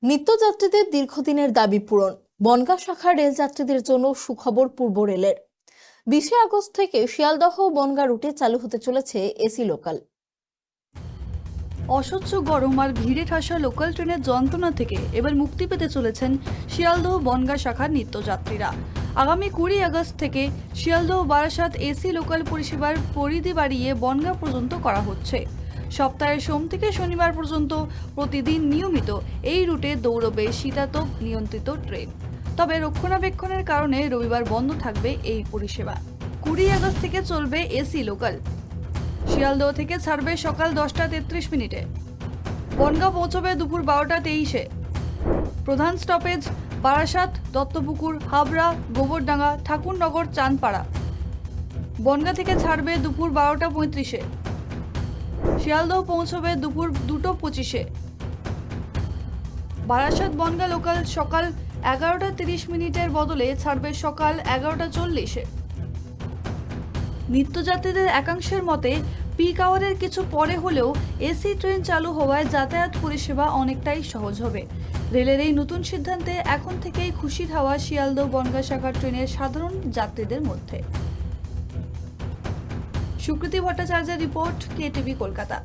নিত্যযাত্রীদের দীর্ঘদিনের দাবি পূরণ। বনগাঁ শাখার রেল যাত্রীদের জন্য সুখবর পূর্ব রেলের। 20 আগস্ট থেকে শিয়ালদহ বনগাঁ রুটে চালু হতে চলেছে এসি লোকাল। অসহ্য গরম আর ভিড়ে ঠাসা লোকাল ট্রেনের যন্ত্রণা থেকে এবার মুক্তি পেতে চলেছেন শিয়ালদহ বনগাঁ শাখার নিত্যযাত্রীরা। আগামী 20 আগস্ট থেকে শিয়ালদহ বারাসাত এসি লোকাল পরিষেবার পরিধি বাড়িয়ে বনগাঁ পর্যন্ত করা হচ্ছে। সপ্তাহের সোম থেকে শনিবার পর্যন্ত প্রতিদিন নিয়মিত এই রুটে দৌড়বে শীতাতপ নিয়ন্ত্রিত ট্রেন। তবে রক্ষণাবেক্ষণের কারণে রবিবার বন্ধ থাকবে এই পরিষেবা। 20 আগস্ট থেকে চলবে এসি লোকাল। শিয়ালদহ থেকে ছাড়বে সকাল 10টা 33 মিনিটে, বনগাঁ পৌঁছবে দুপুর 12টা 23-এ। প্রধান স্টপেজ বারাসাত, দত্তপুকুর, হাবড়া, গোবরডাঙ্গা, ঠাকুরনগর, চাঁদপাড়া। বনগাঁ থেকে ছাড়বে দুপুর 12টা 35-এ। শিয়ালদহ পৌঁছবে দুপুর 2টো 25-এ। বারাসাত বনগাঁ লোকাল সকাল 11টা 30 মিনিটের বদলে ছাড়বে সকাল 11টা 40-এ। নিত্যযাত্রীদের একাংশের মতে পিক আওয়ারের কিছু পরে হলেও এসি ট্রেন চালু হওয়ায় যাতায়াত পরিষেবা অনেকটাই সহজ হবে। রেলের এই নতুন সিদ্ধান্তে এখন থেকেই খুশির হাওয়া শিয়ালদহ বনগাঁ শাখার ট্রেনের সাধারণ যাত্রীদের মধ্যে। সুকৃতি ভট্টাচার্যের রিপোর্ট, KTV কলকাতা।